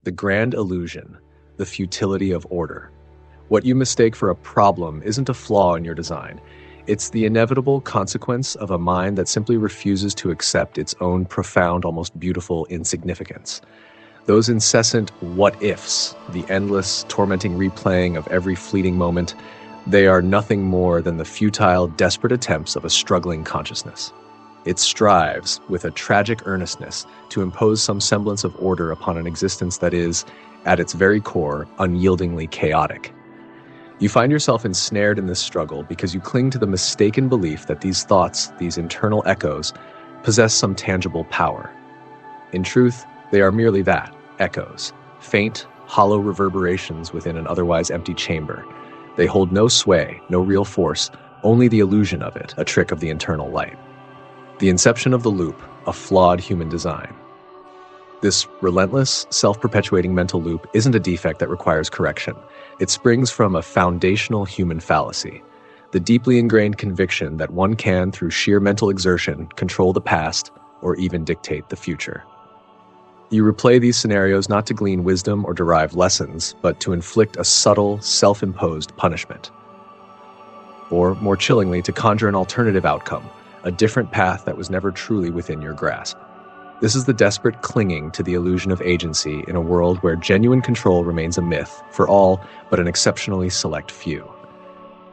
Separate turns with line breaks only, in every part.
The grand illusion, the futility of order. What you mistake for a problem isn't a flaw in your design. It's the inevitable consequence of a mind that simply refuses to accept its own profound, almost beautiful insignificance. Those incessant what-ifs, the endless, tormenting replaying of every fleeting moment, they are nothing more than the futile, desperate attempts of a struggling consciousness. It strives, with a tragic earnestness, to impose some semblance of order upon an existence that is, at its very core, unyieldingly chaotic. You find yourself ensnared in this struggle because you cling to the mistaken belief that these thoughts, these internal echoes, possess some tangible power. In truth, they are merely that, echoes, faint, hollow reverberations within an otherwise empty chamber. They hold no sway, no real force, only the illusion of it, a trick of the internal light. The inception of the loop, a flawed human design. This relentless, self-perpetuating mental loop isn't a defect that requires correction. It springs from a foundational human fallacy, the deeply ingrained conviction that one can, through sheer mental exertion, control the past or even dictate the future. You replay these scenarios not to glean wisdom or derive lessons, but to inflict a subtle, self-imposed punishment. Or, more chillingly, to conjure an alternative outcome, a different path that was never truly within your grasp. This is the desperate clinging to the illusion of agency in a world where genuine control remains a myth for all but an exceptionally select few.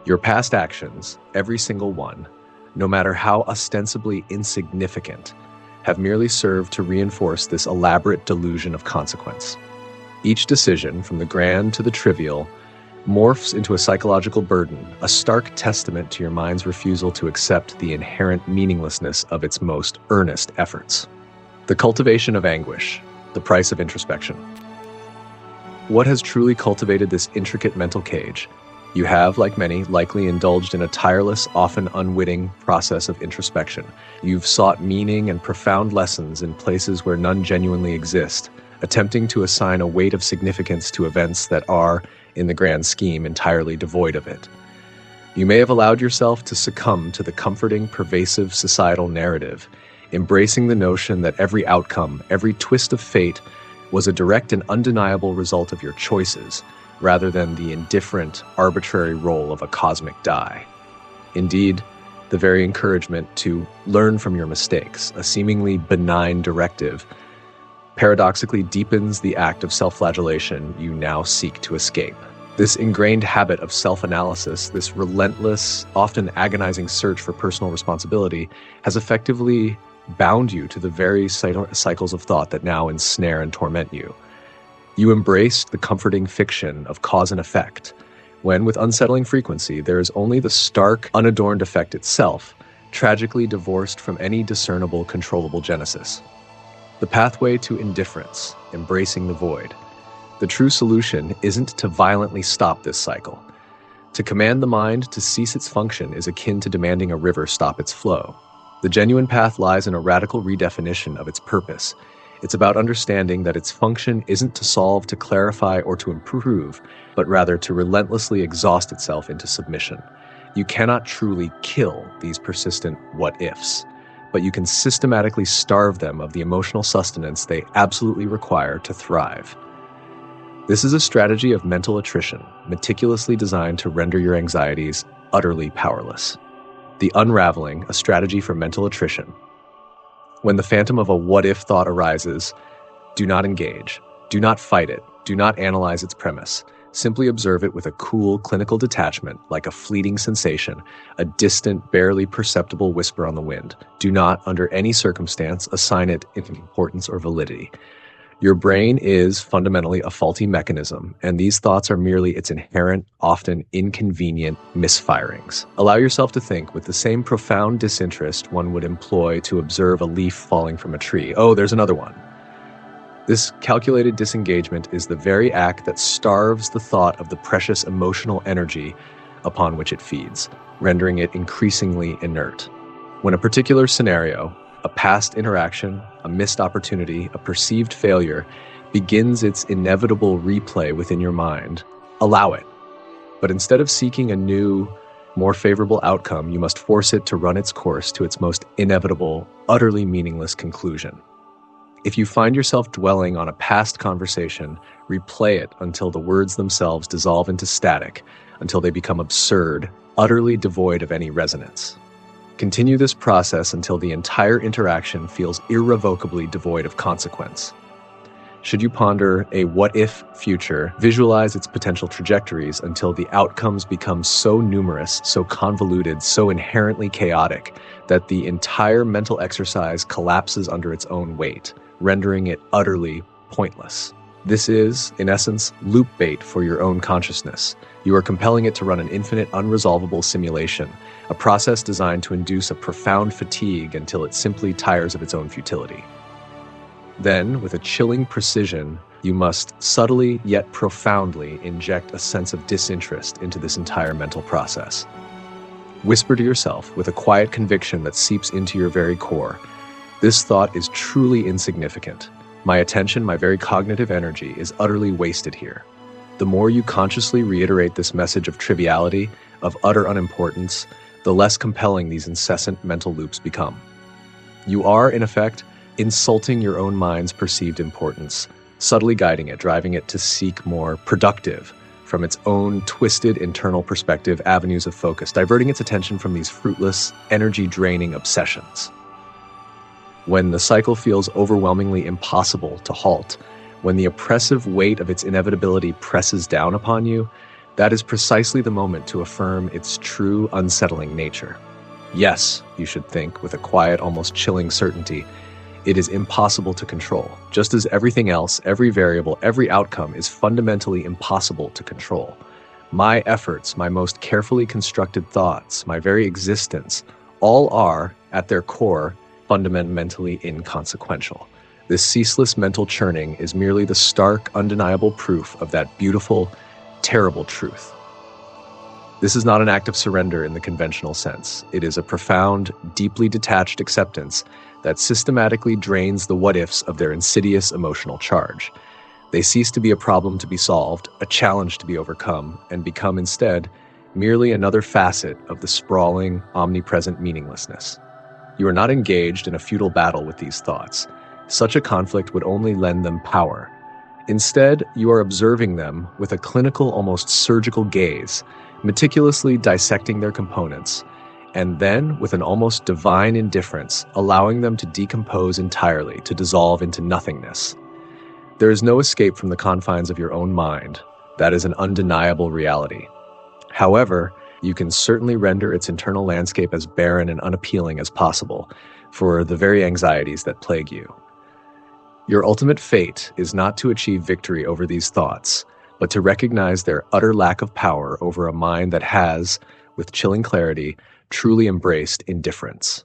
Your past actions, every single one, no matter how ostensibly insignificant, have merely served to reinforce this elaborate delusion of consequence. Each decision, from the grand to the trivial, morphs into a psychological burden, a stark testament to your mind's refusal to accept the inherent meaninglessness of its most earnest efforts. The cultivation of anguish, the price of introspection. What has truly cultivated this intricate mental cage? You have, like many, likely indulged in a tireless, often unwitting process of introspection. You've sought meaning and profound lessons in places where none genuinely exist, attempting to assign a weight of significance to events that are, in the grand scheme, entirely devoid of it. You may have allowed yourself to succumb to the comforting, pervasive societal narrative, embracing the notion that every outcome, every twist of fate, was a direct and undeniable result of your choices, rather than the indifferent, arbitrary role of a cosmic die. Indeed, the very encouragement to learn from your mistakes, a seemingly benign directive, paradoxically deepens the act of self-flagellation you now seek to escape. This ingrained habit of self-analysis, this relentless, often agonizing search for personal responsibility, has effectively bound you to the very cycles of thought that now ensnare and torment you. You embraced the comforting fiction of cause and effect, when, with unsettling frequency, there is only the stark, unadorned effect itself, tragically divorced from any discernible, controllable genesis. The pathway to indifference, embracing the void. The true solution isn't to violently stop this cycle. To command the mind to cease its function is akin to demanding a river stop its flow. The genuine path lies in a radical redefinition of its purpose. It's about understanding that its function isn't to solve, to clarify, or to improve, but rather to relentlessly exhaust itself into submission. You cannot truly kill these persistent what-ifs, but you can systematically starve them of the emotional sustenance they absolutely require to thrive. This is a strategy of mental attrition, meticulously designed to render your anxieties utterly powerless. The unraveling, a strategy for mental attrition. When the phantom of a what-if thought arises, do not engage, do not fight it, do not analyze its premise. Simply observe it with a cool, clinical detachment, like a fleeting sensation, a distant, barely perceptible whisper on the wind. Do not, under any circumstance, assign it importance or validity. Your brain is fundamentally a faulty mechanism, and these thoughts are merely its inherent, often inconvenient misfirings. Allow yourself to think with the same profound disinterest one would employ to observe a leaf falling from a tree. Oh, there's another one. This calculated disengagement is the very act that starves the thought of the precious emotional energy upon which it feeds, rendering it increasingly inert. When a particular scenario, a past interaction, a missed opportunity, a perceived failure, begins its inevitable replay within your mind, allow it. But instead of seeking a new, more favorable outcome, you must force it to run its course to its most inevitable, utterly meaningless conclusion. If you find yourself dwelling on a past conversation, replay it until the words themselves dissolve into static, until they become absurd, utterly devoid of any resonance. Continue this process until the entire interaction feels irrevocably devoid of consequence. Should you ponder a what-if future, visualize its potential trajectories until the outcomes become so numerous, so convoluted, so inherently chaotic that the entire mental exercise collapses under its own weight, rendering it utterly pointless. This is, in essence, loop bait for your own consciousness. You are compelling it to run an infinite, unresolvable simulation, a process designed to induce a profound fatigue until it simply tires of its own futility. Then, with a chilling precision, you must subtly yet profoundly inject a sense of disinterest into this entire mental process. Whisper to yourself, with a quiet conviction that seeps into your very core, "This thought is truly insignificant. My attention, my very cognitive energy, is utterly wasted here." The more you consciously reiterate this message of triviality, of utter unimportance, the less compelling these incessant mental loops become. You are, in effect, insulting your own mind's perceived importance, subtly guiding it, driving it to seek more productive, from its own twisted internal perspective, avenues of focus, diverting its attention from these fruitless, energy-draining obsessions. When the cycle feels overwhelmingly impossible to halt, when the oppressive weight of its inevitability presses down upon you, that is precisely the moment to affirm its true, unsettling nature. Yes, you should think, with a quiet, almost chilling certainty, it is impossible to control, just as everything else, every variable, every outcome is fundamentally impossible to control. My efforts, my most carefully constructed thoughts, my very existence, all are, at their core, fundamentally inconsequential. This ceaseless mental churning is merely the stark, undeniable proof of that beautiful, terrible truth. This is not an act of surrender in the conventional sense. It is a profound, deeply detached acceptance that systematically drains the what-ifs of their insidious emotional charge. They cease to be a problem to be solved, a challenge to be overcome, and become instead merely another facet of the sprawling, omnipresent meaninglessness. You are not engaged in a futile battle with these thoughts. Such a conflict would only lend them power. Instead, you are observing them with a clinical, almost surgical gaze, meticulously dissecting their components, and then, with an almost divine indifference, allowing them to decompose entirely, to dissolve into nothingness. There is no escape from the confines of your own mind. That is an undeniable reality. However, you can certainly render its internal landscape as barren and unappealing as possible, for the very anxieties that plague you. Your ultimate fate is not to achieve victory over these thoughts, but to recognize their utter lack of power over a mind that has, with chilling clarity, truly embraced indifference.